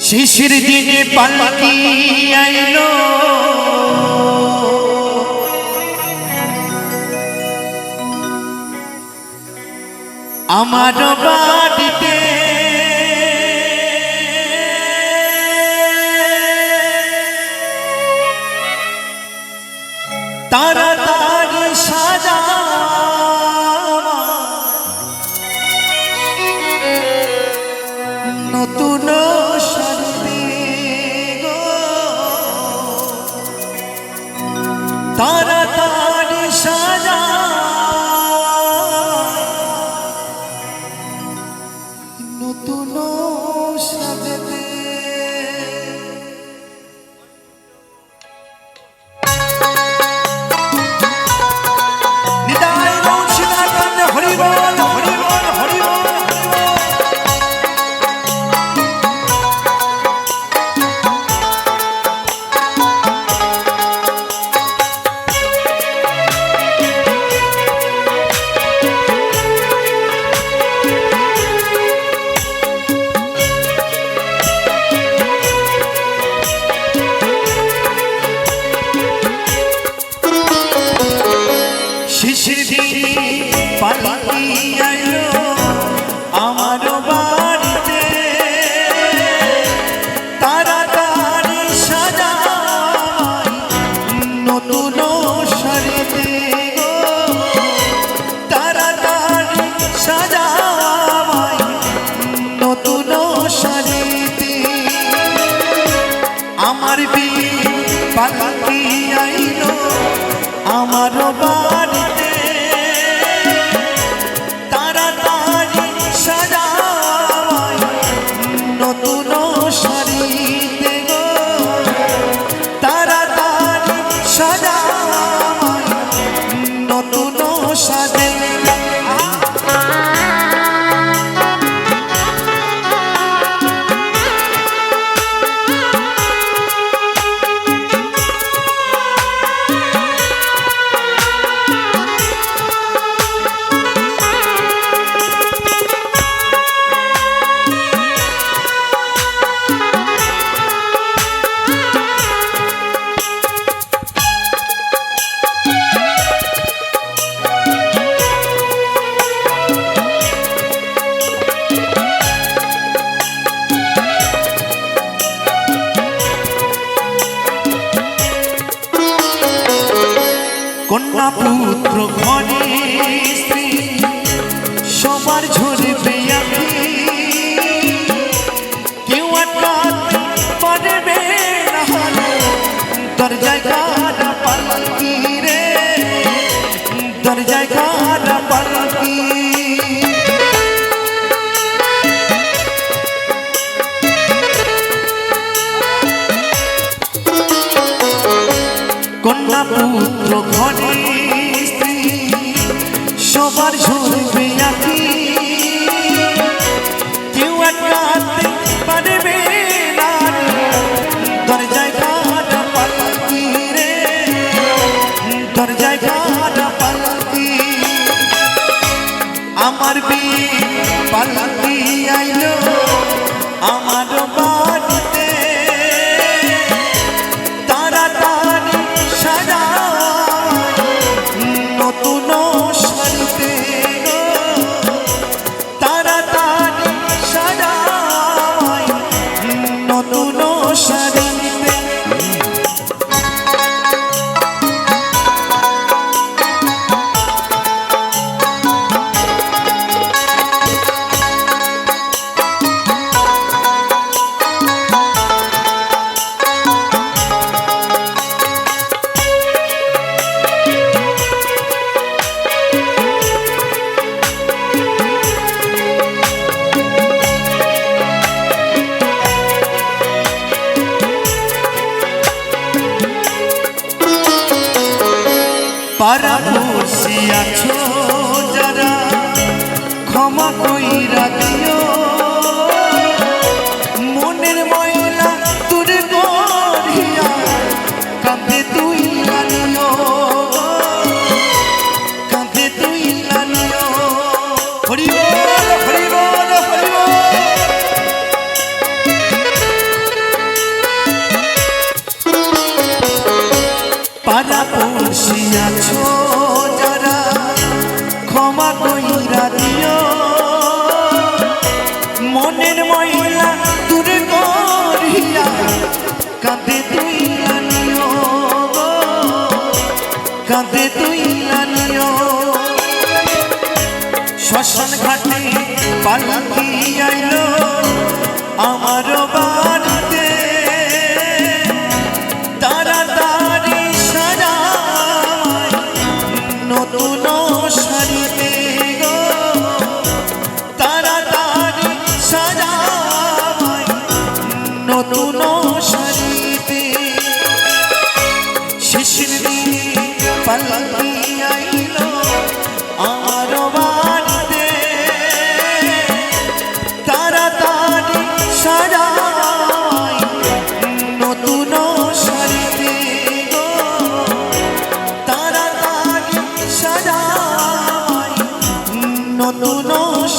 শিশির দিনে পালকি আইলো আমার বাড়িতে তাড়াতাড়ি সাজা নতুন শাড়ি গো তাড়াতাড়ি সাজা নতুন সাজতে নিতাই গৌর সীতাকান্তে হরি বল হরি বল হরি বল। শিশির দিনে পালকি আইলো আমার বাড়িতে তাড়াতাড়ি সাজাই নতুন শাড়িতে গো তাড়াতাড়ি সাজাই নতুন শাড়িতে আমার বিয়ে পালকি আইলো আমার বাড়িতে তাড়াতাড়ি সাজাই নতুন শাড়িতে গো তাড়াতাড়ি সাজাই নতুন সাজে কন্যা পুত্র ঘরে স্ত্রী সবার ঝরবে আঁখি কেউ আটকাতে পারবে না দরজায় কাটা পালকি রে দরজায় কাটা পালকি কন্যা পুত্র ঘরে স্ত্রী সবার ঝরবে আঁখি কেউ আটকাতে পারবে না দরজায় কাটা পালকি রে দরজায় কাটা পালকি আমার বিয়ে পালকি আইলো আমার বাড়িতে তাড়াতাড়ি নতুন শাড়িতে গো তাড়াতাড়ি সাজাই নতুন শাড়িতে পারাপড়শি আছো যারা ক্ষমা কইরা দিও মনের ময়লা তোর গড়িয়া কাঁধে তুই লানিও কাঁধে তুই লানিও হরি বল হরি বল হরি বল। মনের ময়লা দূরে করিয়া কাঁদে তুইলা নিও কাঁদে তুইলা নিও শ্মশান ঘাটে পালকি আইলো আমার বাড়িতে তাড়াতাড়ি সাজায় নতুন শাড়িতে গো তাড়াতাড়ি সাজায় নতুন শাড়িতে শিশির দিয়ে পালকি আইলো আমার বাড়িতে তাড়াতাড়ি সাজায় নতুন শাড়িতে গো তাড়াতাড়ি সাজায় নতুন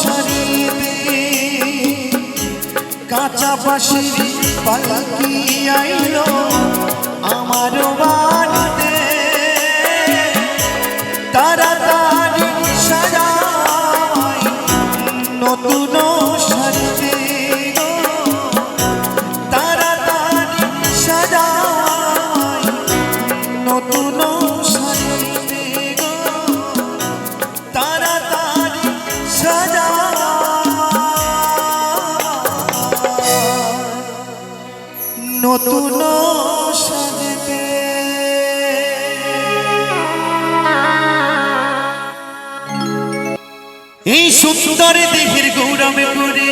শাড়িতে কাঁচা বাঁশির পালকি আইলো আমার বাড়িতে তাড়াতাড়ি সাজায় নতুন শাড়িতে গো তাড়াতাড়ি সাজায় নতুন শাড়িতে গো তাড়াতাড়ি সাজায় নতুন শাড়িতে এই সুন্দর দেহের গৌরবে করে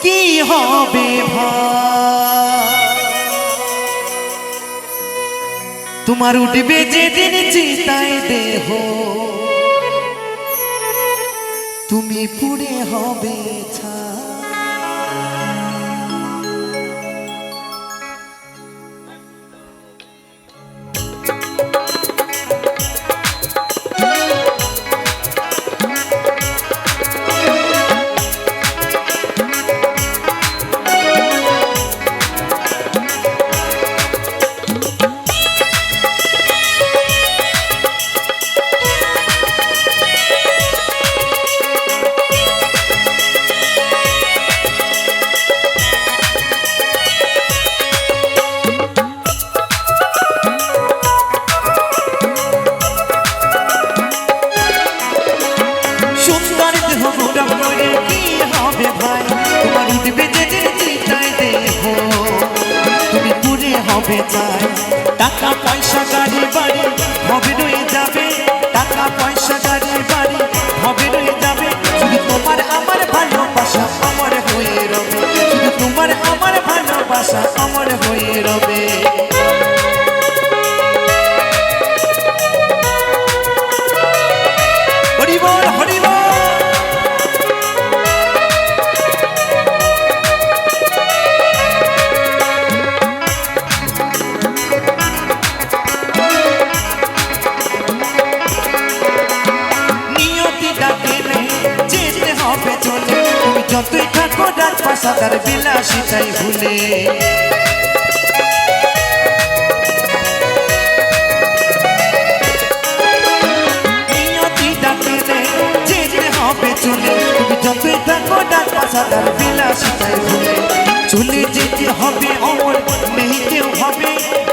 কি হবে তোমার উঠবে যেদিন চিতায় দেহ তুমি পুড়ে হবে ছা টাকা পয়সা গাড়ি বাড়ি হবে রয়ে যাবে টাকা পয়সা গাড়ি বাড়ি হবে রয়ে যাবে শুধু তোমার আমার ভালোবাসা আমার হয়ে রবে শুধু তোমার আমার ভালোবাসা আমার হয়ে রবে হরি বল হরি বল যতই থাকো রাত পাশাদার বিলাসিতাই ভুলে নিয়তি ডাকে যেতে হবে চলে তুমি যতই থাকো রাত পাশাদার বিলাসিতাই ভুলে চলে যেতে হবে অমর নেই কেউ হবে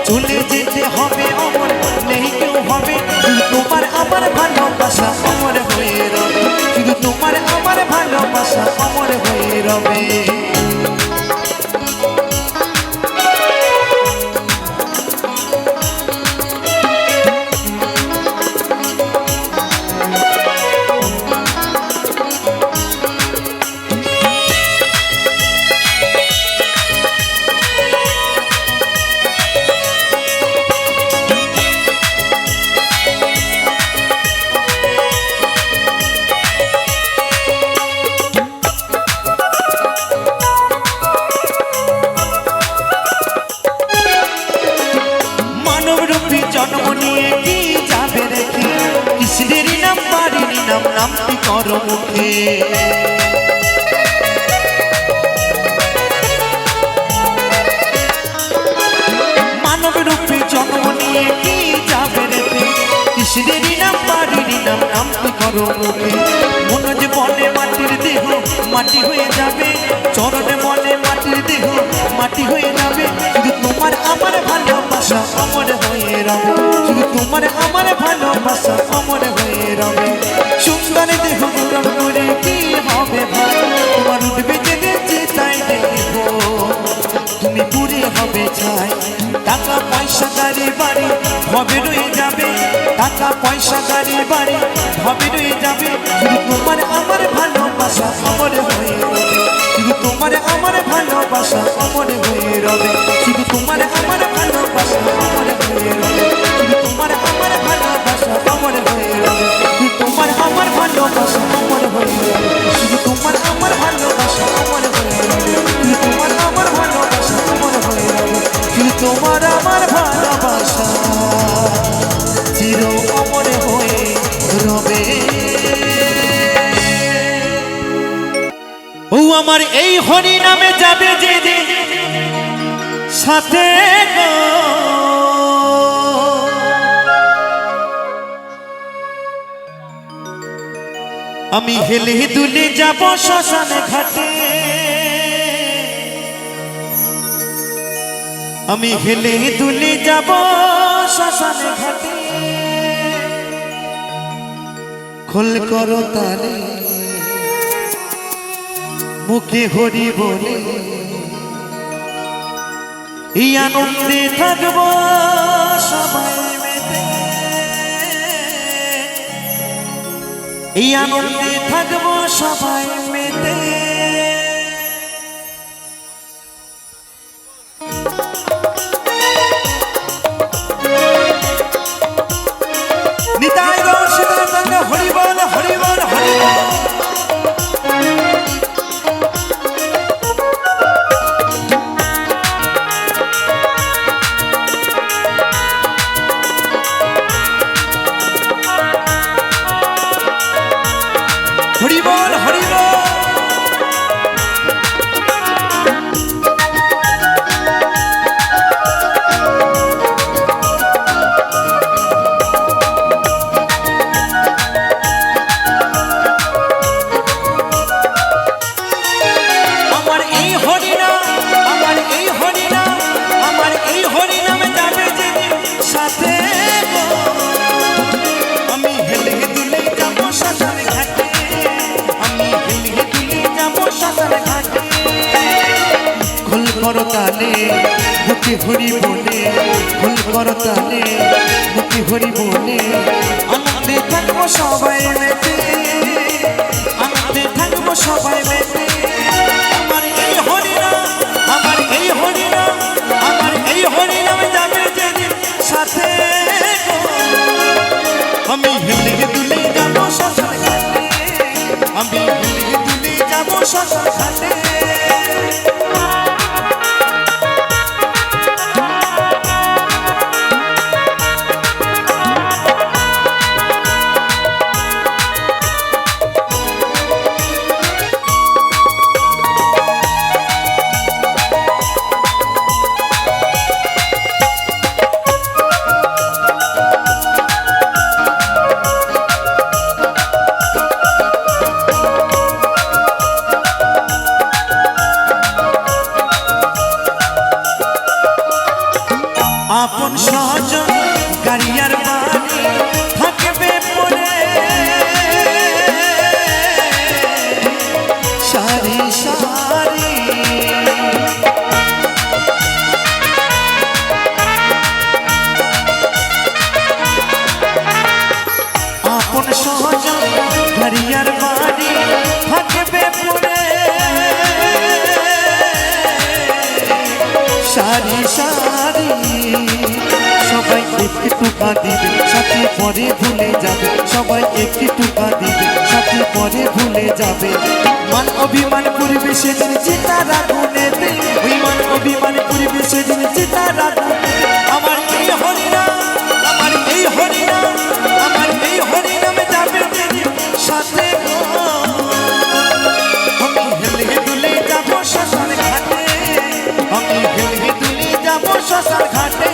চলে যেতে হবে অমর নেই কেউ হবে শুধু তোমার আমার ভালোবাসা অমর হয়ে রবে শুধু তোমার আমার ভালোবাসা অমর হয়ে রবে জন্ম নিয়ে কি যাবে রেখে কৃষ্ণের নাম বাড়ির নাম নামটি কর মুখে মানব রূপে জন্ম নিয়ে কি যাবে রেখে কৃষ্ণের নাম বাড়ির নাম নামটি কর মুখে মনোজ বনে মাটির মাটি হয়ে যাবে, চরণে মনে মাটির দেহ মাটি হয়ে যাবে। শুধু তোমার আমার ভালোবাসা অমর হয়ে রবে, শুধু তোমার আমার ভালোবাসা অমর হয়ে রবে। সুন্দর দেহ গৌরব করে কি হবে ভাই, তোমার উঠবে যেদিন চিতায় দেখবো তুমি পুরে হবে ছাই। টাকা পয়সা গাড়ি বাড়ি হবে রয়ে যাবে, টাকা পয়সা গাড়ি বাড়ি হবে রয়ে যাবে। শুধু তোমার আমার ভালোবাসা অমর হয়ে রবে, শুধু তোমার আমার ভালোবাসা অমর হয়ে রবে, শুধু তোমার আমার ভালোবাসা অমর হয়ে রবে, শুধু তোমার আমার ভালোবাসা অমর হয়ে রবে, শুধু তোমার আমার ভালোবাসা অমর হয়ে রবে, শুধু তোমার আমার ভালোবাসা অমর হয়ে রবে, শুধু তোমার আমার ভালোবাসা অমর হয়ে রবে, শুধু তোমার আমার ভালোবাসা চির অমর হয়ে রবে। ও আমার এই হরি নামে যাবে যেদিন সাথে গো, আমি হেলে দুলে যাব শ্মশান ঘাটে, আমি হেলে দুলে যাব শ্মশান ঘাটে। খোল করো তালে মুখে হরি বলে, এই আনন্দে থাকবো সবাই মেতে, এই আনন্দে থাকবো সবাই মেতে। নিতাই গৌর সীতারাম হরি বল হরি বল হরি বল। হরি বল হরি বল। আমার এই হরিনাম, আমার এই হরিনাম, আমার এই হরিনামে যাবে যেদিন সাথে গো, আমি হেলে দুলে যাব শ্মশান ঘাটে, আমি হেলে দুলে যাব শ্মশান ঘাটে। খোল করো তালে মুখে হরি বলে, খোল করো তালে মুখে হরি বলে, আনন্দে থাকবো সবাই মেতে, আনন্দে থাকবো সবাই মেতে। আমার এই হরিনাম, আমার এই হরিনাম, আমার এই হরিনামে যাবে যেদিন সাথে গো, আমি হেলে দুলে যাব শ্মশান ঘাটে, আমি হেলে দুলে যাব শ্মশান ঘাটে। আপন সজন গাড়িয়ার বাড়ি থাকবে পরে, সারি সারি আপন সজন গাড়িয়ার বাড়ি থাকবে পরে, সারি সারি সবাই একটি টুকা দিবে সাথে পরে ভুলে যাবে, সবাই একটি টুকা দিবে সাথে পরে ভুলে যাবে। মান অভিমান করবে সেদিন চিতারা গুনেতে, ওই মান অভিমান করবে সেদিন চিতারা গুনেতে। আমার এই হরিনাম, আমার এই হরিনাম, আমার এই হরিনামে যাবে যেদিন সাথে গো, আমি হেলে দুলে যাব শ্মশান ঘাটে, আমি হেলে দুলে যাব শ্মশান ঘাটে।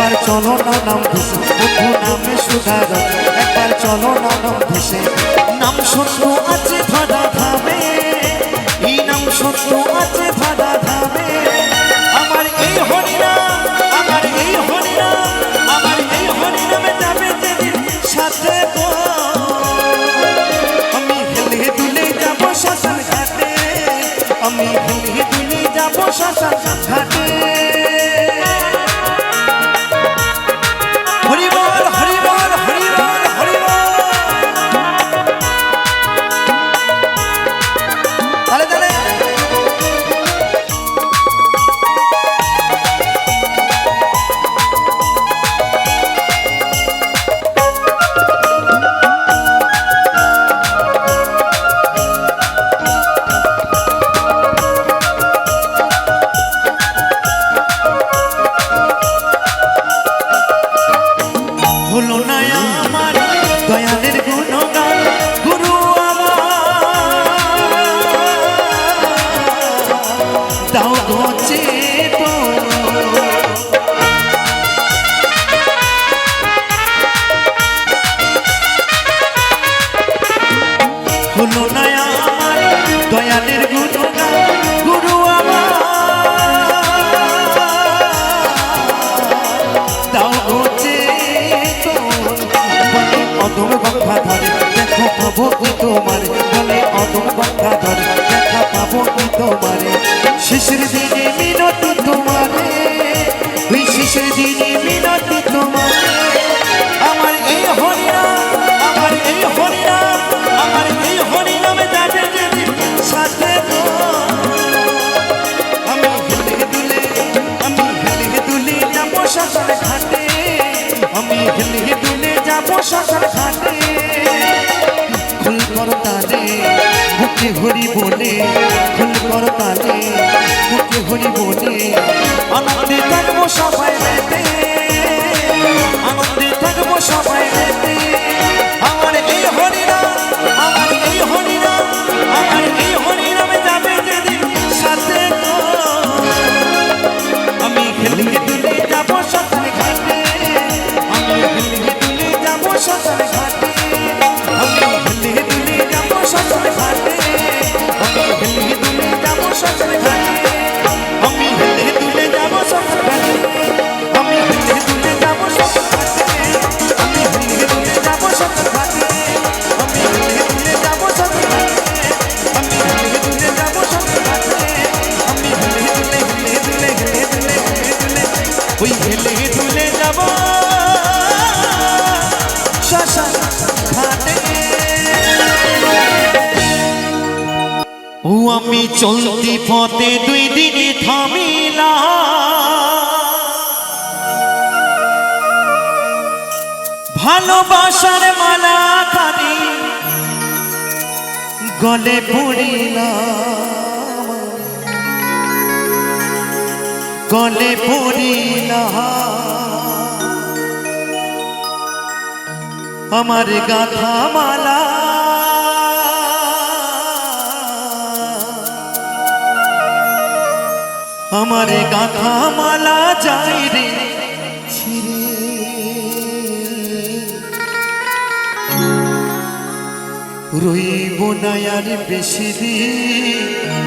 একবার চলো না নাম ভেসে বন্ধু নামে সুধার একবার চলো না নাম ভেসে নাম সত্য আছে ধরা ধামে এই নাম সত্য আছে ধরা ধামে আমার এই হরিনাম আমার এই হরিনাম আমার এই হরিনামে যাবে যেদিন সাথে গো আমি হেলে দুলে যাব শ্মশান ঘাটে আমি হেলে দুলে যাব শ্মশান ঘাটে হলো না আমার দয়ালের গুণগান গুরু আমার দাও গোচে তো হলো না আমার দয়ালের গুণগান গুরু আমার দাও গোচে অদম গঙ্গা ধরে দেখো পাবো কি তোমারে বলে অদম গঙ্গা ধরে দেখা পাবো কি তোমারে শিশির দিনে মিনতি তোমারে ওই শিশির দিনে মিনতি তোমারে আমার এই হরিনাম আমার এই হরিনাম আমার এই হরিনামে যাবে যেদিন সাথে গো আমি হেলে দুলে যাবো শ্মশান ঘাটে আমি হেলে দুলে যাবো শ্মশান ঘাটে ফুল কর তালে মুখে হরি বলে ফুল কর তালে মুখে হরি বলে আনন্দে থাকবো সবাই মেতে আনন্দে থাকবো সবাই মেতে আমার এই হরিনাম আমার এই হরিনাম আমার এই হরিনামে যাবে যেদিন সাথে গো আমি হেলে দুলে যাবো শ্মশান ঘাটে আমি হেলে দুলে যাবো শ্মশান ঘাটে আমি হেলে দুলে যাবো শ্মশান ঘাটে আমি হেলে দুলে যাবো শ্মশান ঘাটে আমি হেলে দুলে যাবো শ্মশান ঘাটে আমি হেলে দুলে যাবো শ্মশান ঘাটে আমি হেলে দুলে যাবো শ্মশান ঘাটে আমি হেলে দুলে যাবো শ্মশান ঘাটে আমি হেলে দুলে যাবো শ্মশান ঘাটে আমি হেলে দুলে ওই হেলে দুলে যাবো শ্মশান ঘাটে ও আমি চলতি পথে দুই দিন থামিলা ভালোবাসার মালা খানি গলে পড়িলাম গলে পড়িলাম আমার গাথা মালা আমার গাথা মালা যাই রে ছিড়ে রইব না আর বেশি দিন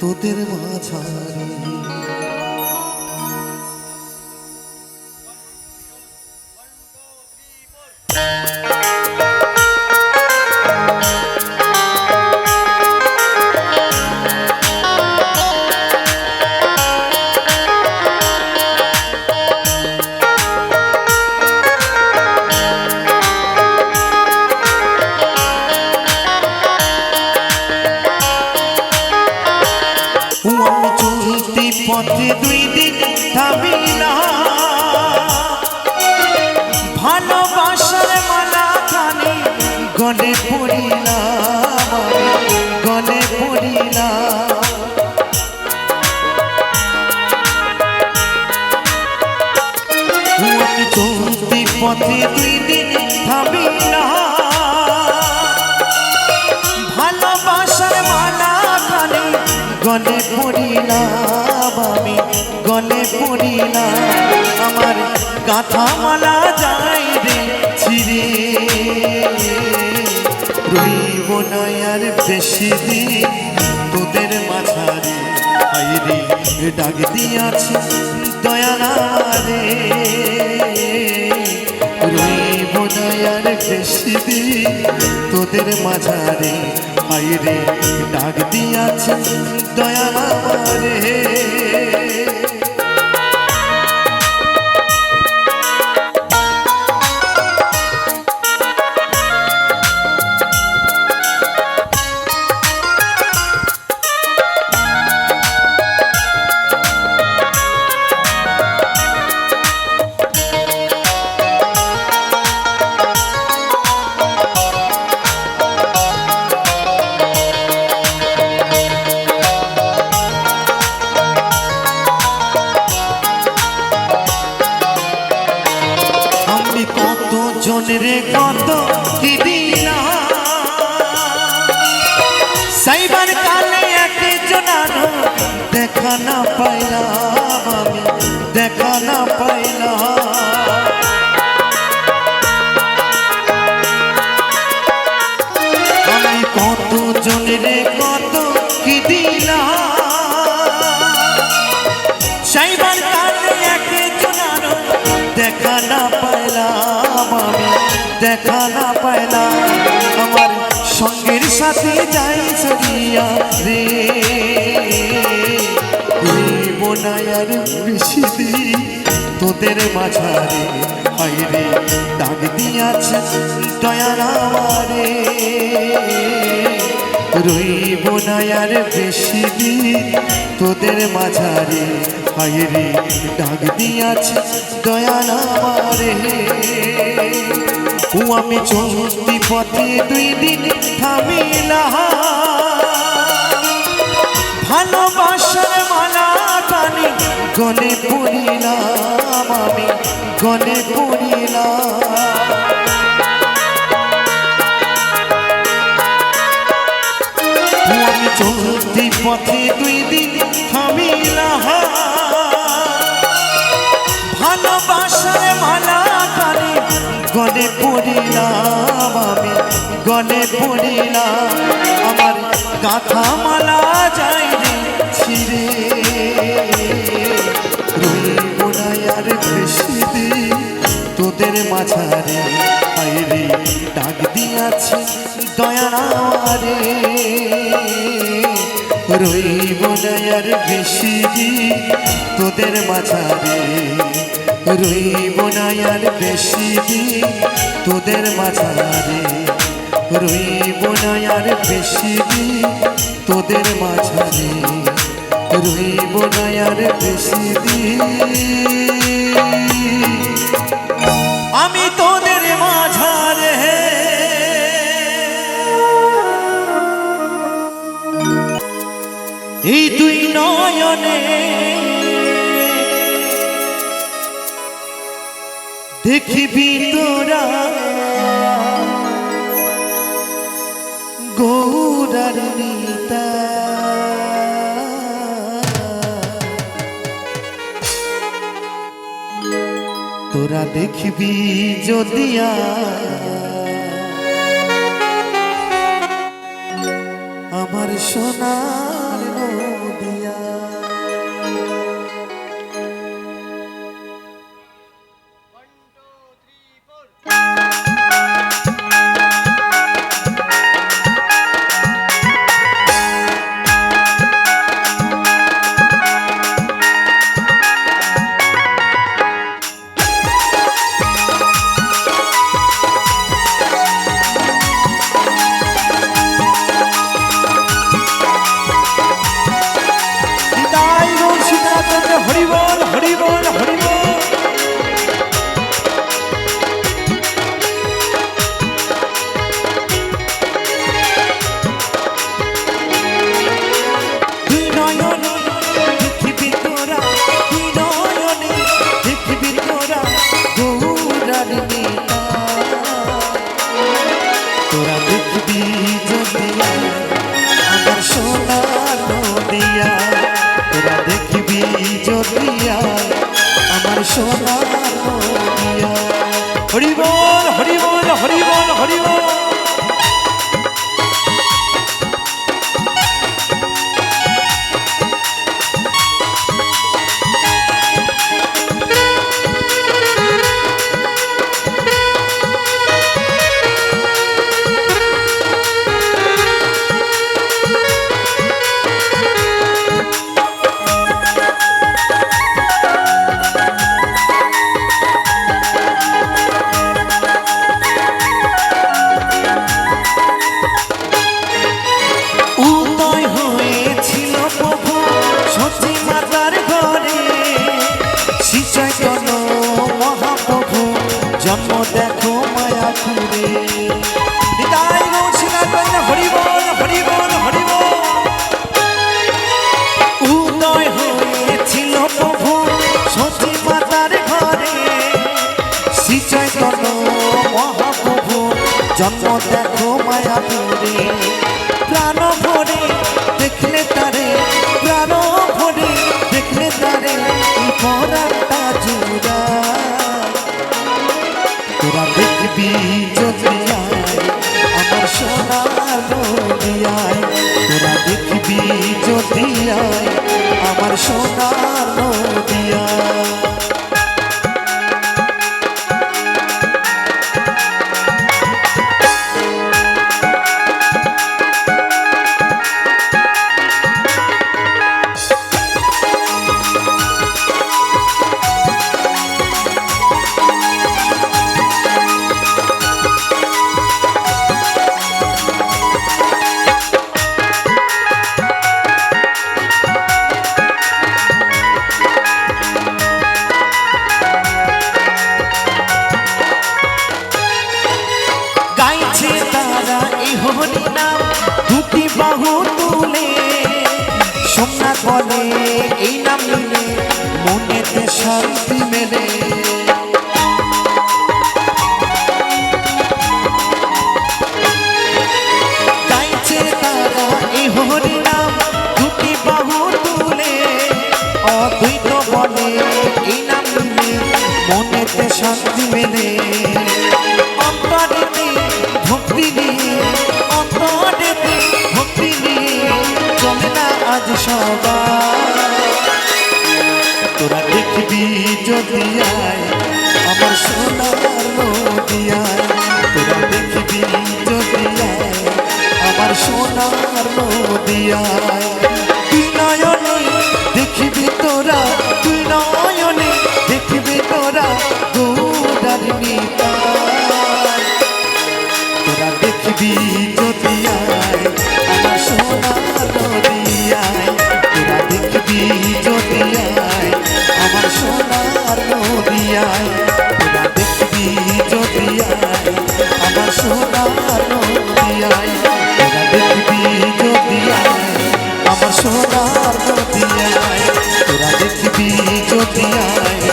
তোদের মাঝারে পথে দুই দিন থামিলা ভালোবাসার মালা খানি গলে পড়িলাম গলে পড়িলাম চলতি পথে দুই দিন থামিলা ভালোবাসার মালা খানি গলে পড়িলাম আমি গলে পড়িলাম আমার গাথা মালা যাই রে ছিড়ে রইব না আর বেশি দিন তোদের মাঝারে আইরে ডাক দিয়াছে দয়ালা রে রইব না আর বেশি দিন তোদের মাঝারে আইরে ডাক দিয়াছে দয়ালা রে জনরে কত কি দিলা সাইবার কালে একজন দেখা না পাইলাম আমি দেখা না পাইলাম আমি কত জনরে কত কি দিলা সাইবার কালে একজন দেখা না পাইলাম আমি দেখা না পাইলাম আমার সঙ্গের সাথে যাই সরিয়া রে রইব না আর বেশি দিন তোদের মাঝারে হায়রে ডাক দিয়াছে দয়ালা রে রইব না আর বেশি দিন তোদের মাঝারে হায়রে ডাক দিয়াছে দয়ালা রে ও আমি চলতি পথে 2 দিন থামিলাম ভালোবাসার মালা টানি গলে পড়িলাম আমি গলে পড়িলাম ও আমি চলতি পথে 2 দিন থামিলাম ভালোবাসার মালা টানি গলে পড়িলাম আমি গলে পড়িলাম আমার গাথা মালা যাই রে ছিড়ে রইব না আর বেশি দিন তোদের মাঝারে আইরে ডাক দিয়াছে দয়ালা রে রইব না আর বেশি দিন তোদের মাঝারে রইব না আর বেশি দিন তোদের মাঝারে রইব না আর বেশি দিন তোদের মাঝারে রইব না আর বেশি দিন আমি তোদের মাঝারে এই 2 নয়নে দেখিবি তোরা গৌরার নিতা তোরা দেখবি যদিয়া আমার সোনার নদিয়া তোরা দেখবি জ্যোতিয়া আমার সোনার নদিয়া। হরি বল হরি বল হরি বল হরি বল। জন্ম দেখো মায়াপুরে। নিতাই গৌরীনাথ হরি বল হরি বল হরি বল। উদয় হয়েছিল প্রভু সতী মাতার ঘরে, শ্রী চৈতন্য মহাপ্রভু জন্ম দেখো মায়াপুরে। প্রাণ ভরে দেখলে তারে, প্রাণ ভরে দেখলে তারে, এই পরাটা জুড়া। তোরা দেখবি জ্যোতিয়ায় আমার সোনার নদিয়ায়, তোরা দেখবি জ্যোতিয়ায় আমার সোনার নদিয়ায়। দুটি বাহু তুলে সোমনাথ বলে এই নাম নিলে মনেতে শান্তি মেলে। গাইছে তারা এই হরি নাম দুটি বাহু তুলে, অদ্বৈত বলে এই নাম নিলে মনেতে শান্তি মেলে। অন্তরেতে ভক্তি নিয়ে, অন্তরেতে ভক্তি নিয়ে চলে না আজ সবাই। তোরা দেখবি জ্যোতিয়ায় আমার সোনার নদিয়ায়, তোরা দেখবি জ্যোতিয়ায় আমার সোনার নদিয়ায়। তুই নয়নে দেখবি তোরা, তুই নয়নে দেখবি তোরা গৌরার নিতাই। তোরা দেখবি জ্যোতিয়ায় আমার সোনার নদিয়ায়, তোরা দেখবি জ্যোতিয়ায় আমার সোনার নদিয়ায়, তোরা দেখবি জ্যোতিয়ায় আমার সোনার নদিয়ায়, তোরা দেখবি জ্যোতিয়ায় আমার সোনার নদিয়ায়, তোরা দেখবি জ্যোতিয়ায়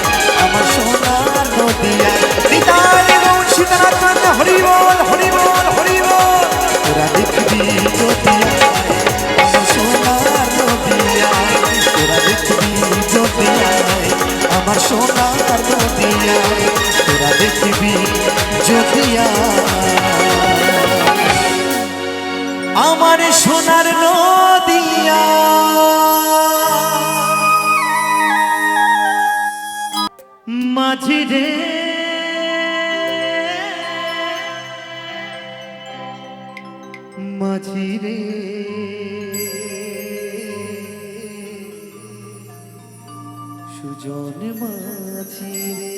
আমার সোনার নদিয়ায়। নিতাই গৌর সীতানাথ হরি বল হরি বল হরি বল। তোরা দেখবি জ্যোতিয়ায় আমার সোনার নদিয়ায়, তোরা দেখবি জ্যোতিয়ায় আমার সোনার নদিয়ায়, তোরা দেখবি জ্যোতিয়ায় আমার সোনার নদিয়া। মাঝি রে মাঝি রে সুজন মাঝি রে।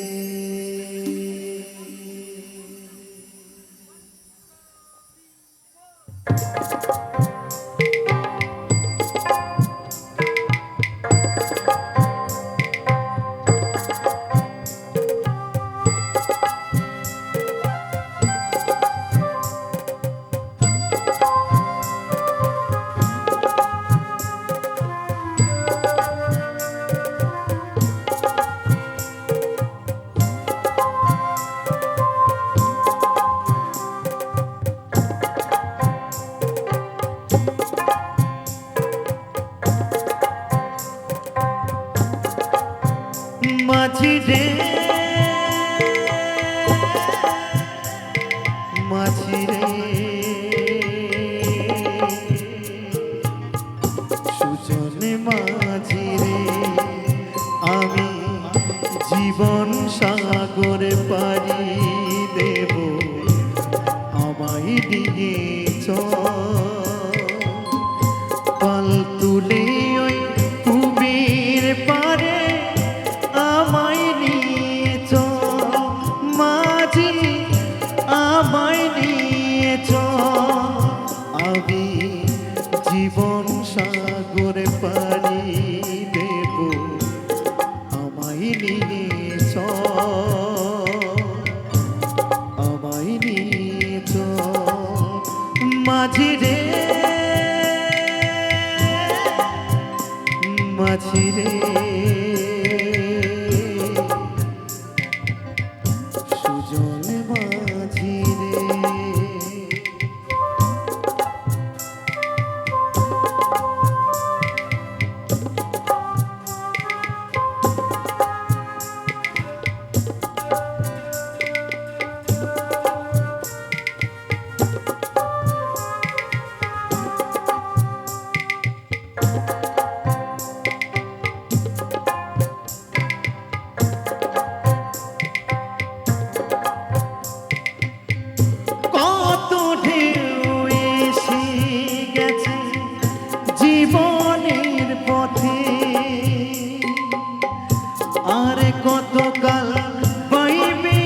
মাঝি রে মাঝি রে সুজন মাঝি রে আমি জীবন সাগরে পাড়ি দেব আমায় নিয়ে পাল তুলে ওই কুমির পারে আমায় নিয়ে মাঝি আমায় নিয়ে আমি জীবন সাগরে পাড়ি দেব আমায় নিয়ে আমায় নিয়ে মাঝি রে মাঝি রে সুজন মাঝি রে জীবনের পথে আর কতকাল পাইবে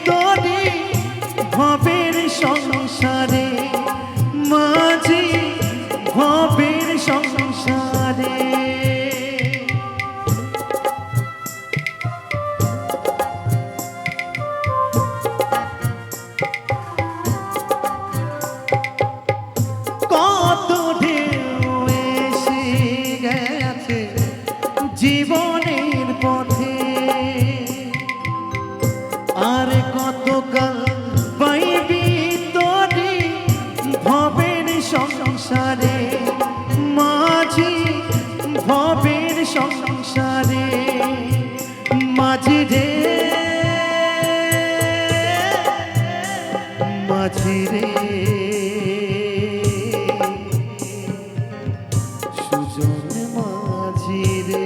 তোরে ভবের সংসারে মাঝি ভবের সংসারে জীবনের পথে আর কতকাল পাইবি তোরে ভবের সংসারে মাঝি ভবের সংসারে মাঝি রে মাঝি রে সুজন মাঝি রে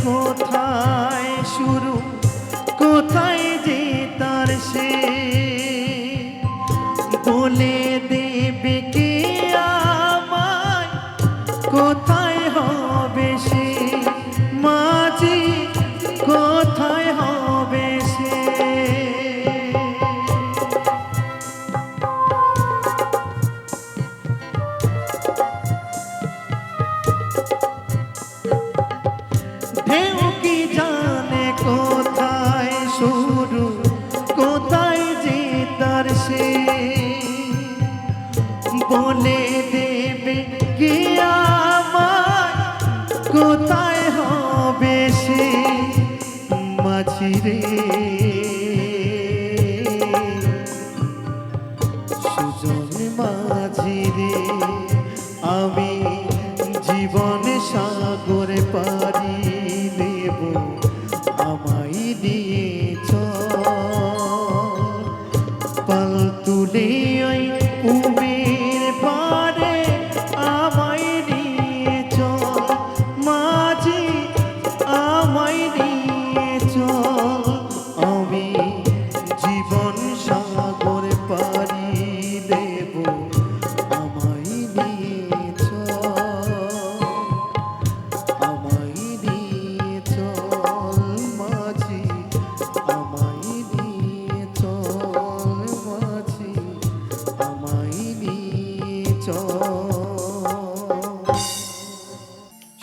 কোথায় শুরু কোথায় যে তার সে বলে দেবে কে আমায় কোথায় হবে সে মাঝি কোথায় হবে সে ঢেউ কি জানে কোথায় শুরু কোথায় যে তার সে বলে দেবে কি আমায় কোথায় হবে সে মাঝি রে সুজন মাঝি রে আমি জীবন সাগরে পাড়ি দেব আমায় নিয়ে পাল তুলে ওই কুমির পারে আমায় নিয়ে মাঝি আমায় নিয়ে আমি জীবন সাগরে পাড়ি দেব আমায় নিয়ে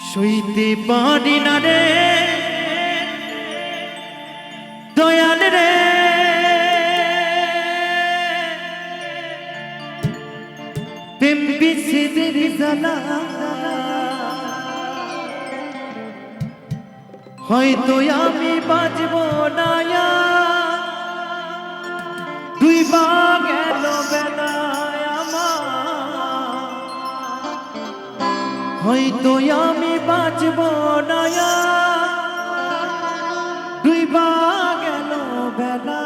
সইতে পারি না রে বিচ্ছেদের জ্বালা হয়তো আমি বাঁচব না আর, দুই পা গেল বেলায় আমার, হয়তো আমি বাঁচব না আর, দুই পা গেল বেলা।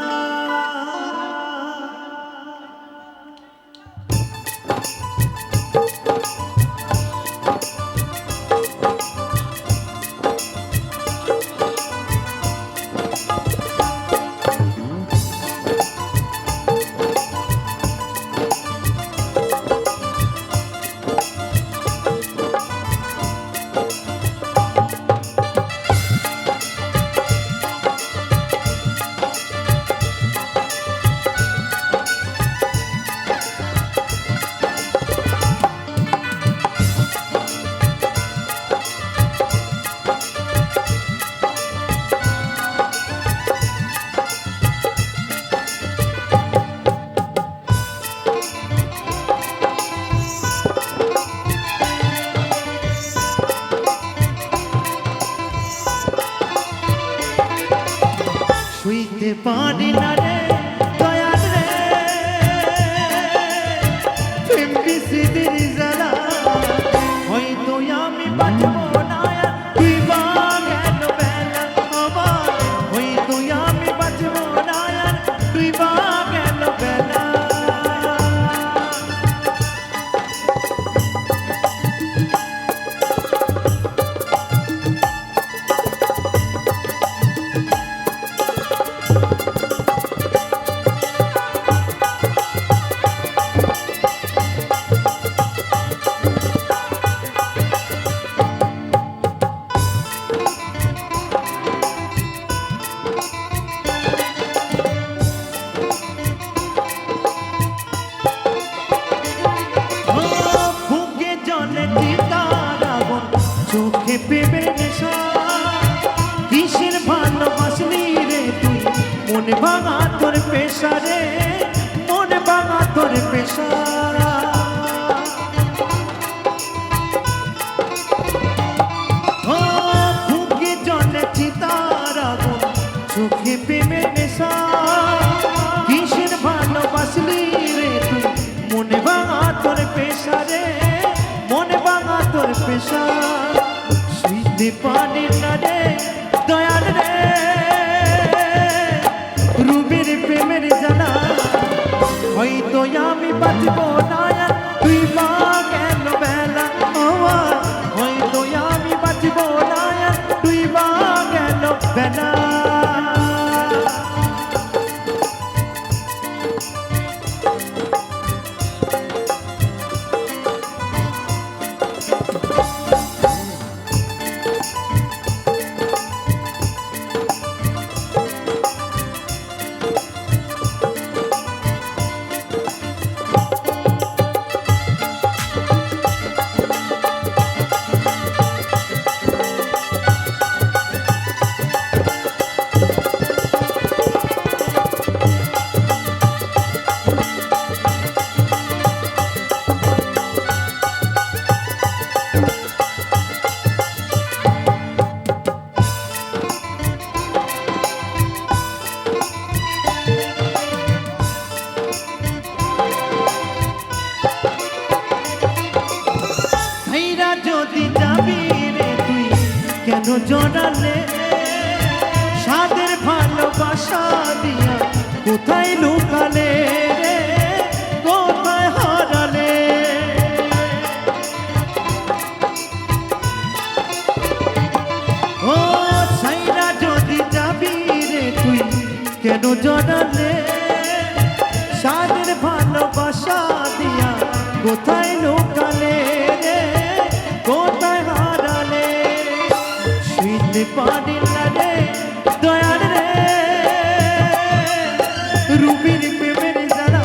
শুইতে পারি না রে দয়াল রে, প্রেম বিচ্ছেদের জ্বালা হয়তো আমি বাঁচব না আর, দুই পা গেল বেলা আমার, হয়তো আমি বাঁচব না আর, দুই পা গেল বেলা। চোখে প্রেমের নেশা কিসের ভালোবাসলি রে তুই, মন ভাঙা তোর পেশা রে, মন ভাঙা তোর পেশা। বুকে জলে চিতার আগুন, চোখে প্রেমের নেশা কিসের ভালোবাসলি রে তুই, মন ভাঙা তোর পেশা রে, মন ভাঙা তোর পেশা। শুইতে পারি না রে দয়াল রে, রুবির প্রেমের জ্বালা হয়তো আমি বাঁচব না আর, দুই পা গেল বেলা আমার, হয়তো আমি বাঁচব না আর, দুই পা গেল বেলা। কেন জড়ালে সাদের ভালোবাসা দিয়া, কোথায় লুকালে রে, কোথায় হারালে। ও সাইরা যদি যাবি রে তুই, কেন জড়ালে সাদের ভালোবাসা দিয়া, কোথায় লুকালে রে, কোথায় হারালে। শুইতে পারি না রে দয়াল রে, রুবির প্রেমের জ্বালা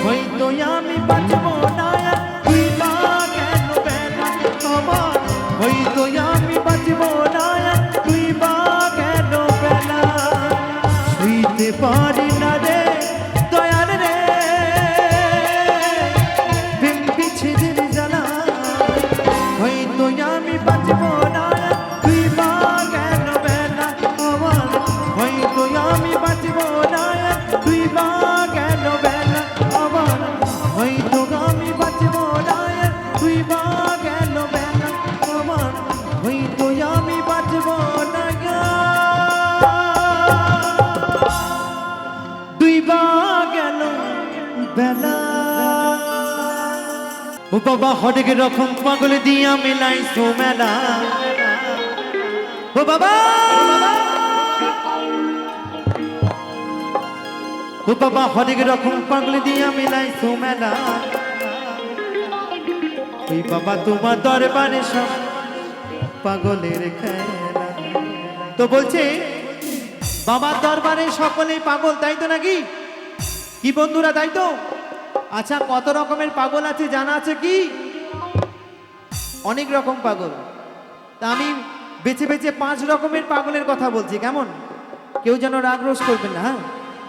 হয়তো আমি বাঁচব না আর, দুই পা গেল বেলা আমার, হয়তো আমি বাঁচব না আর, দুই পা গেল বেলা। শুইতে পারি না রে দয়াল রে, প্রেম বাবা হরেক রকম পাগল দিয়া মিলাইছো মেলা ও বাবা ও বাবা হরেক রকম পাগল দিয়া মিলাইছো মেলা ওই বাবা তোমার দরবারে সব পাগলের খেলা। তো বলছে বাবার দরবারে সকলেই পাগল, তাই তো নাকি কি বন্ধুরা, তাই তো? আচ্ছা কত রকমের পাগল আছে জানা আছে কি? অনেক রকম পাগল। তা আমি বেছে বেছে 5 রকমের পাগলের কথা বলছি, কেমন? কেউ যেন রাগ রোষ করবেন না। হ্যাঁ,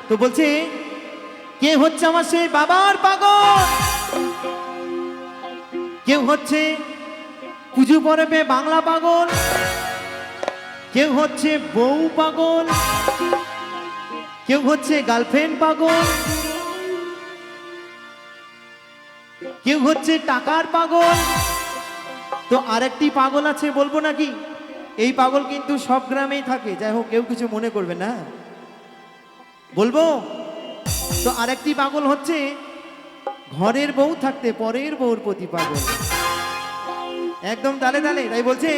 তো বলছে কে হচ্ছে আমার সেই বাবার পাগল, কেউ হচ্ছে পুজো পরবে বাংলা পাগল, কেউ হচ্ছে বউ পাগল, কেউ হচ্ছে গার্লফ্রেন্ড পাগল, কেউ হচ্ছে টাকার পাগল। তো আরেকটি পাগল আছে, বলবো নাকি? এই পাগল কিন্তু সব গ্রামেই থাকে, যাই হোক কেউ কিছু মনে করবে না, বলবো। তো আরেকটি পাগল হচ্ছে ঘরের বউ থাকতে পরের বউর প্রতি পাগল, একদম তালে তালে। তাই বলছে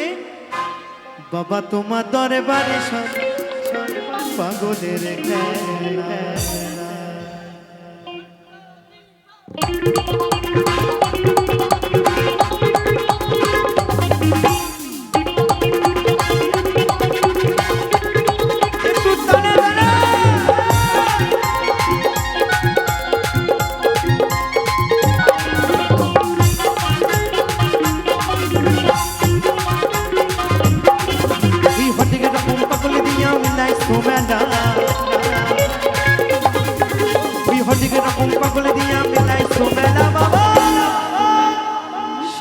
বাবা তোমার দরবারে সব পাগলের খেলা।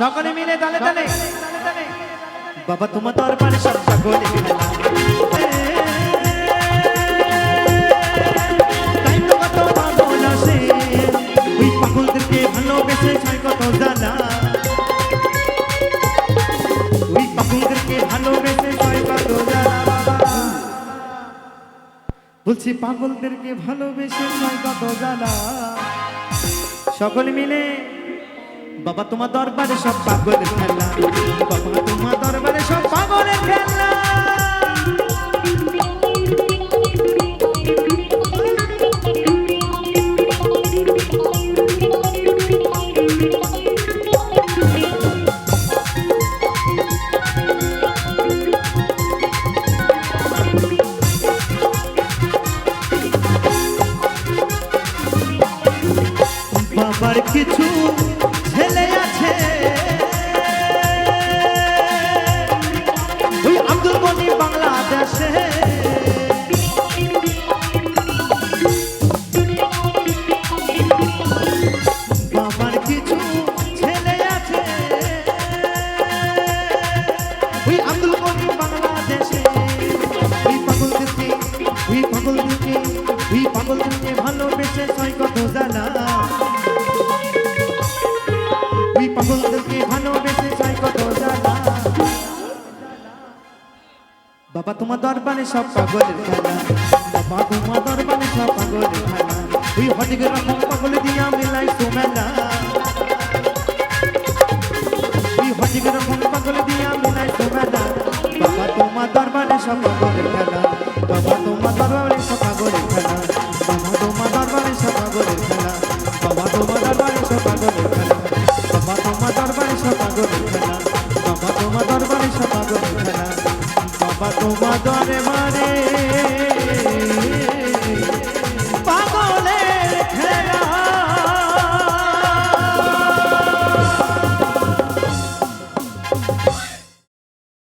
সকলে মিলে তালে তালে বাবা তোমার দরবারে সব পাগলের খেলা। তাই তো কত পাগল আসে, ওই পাগলদেরকে ভালোবেসে ছয় কত জ্বালা, ওই পাগলদেরকে ভালোবেসে ছয় কত জ্বালা। বলছি পাগলদেরকে ভালোবেসে ছয় কত জ্বালা। সকলে মিলে বাবা তোমার দরবারে সব পাগলের খেলা, বাবা তোমার দরবারে সব পাগলের খেলা। বাবার কিছু ছেলে আছে, ওই আব্দুল গনি বাংলাদেশে, বাবার কিছু ছেলে আছে, ওই আব্দুল গনি বাংলাদেশে। ওই পাগলদেরকে ওই পাগলদেরকে ওই পাগলদেরকে ভালোবেসে ছয় কত জ্বালা, ওই পাগলদেরকে ভালোবেসে ছয় কত জ্বালা। বাবা তোমার দরবারে সব পাগলের খেলা, বাবা তোমার দরবারে সব পাগলের খেলা। ওই হরেক রকম পাগল দিয়া মিলাইছো মেলা, ওই হরেক রকম পাগল দিয়া মিলাইছো মেলা। বাবা তোমার দরবারে সব পাগলের খেলা, বাবা তোমার দরবারে সব পাগলের খেলা, বাবা তোমার দরবারে সব পাগলের খেলা, বাবা তোমার দরবারে সব পাগলের খেলা, বাবা তোমার দরবারে সব পাগলের খেলা, বাবা তোমার দরবারে সব পাগলের খেলা, বাবা তোমার দরবারে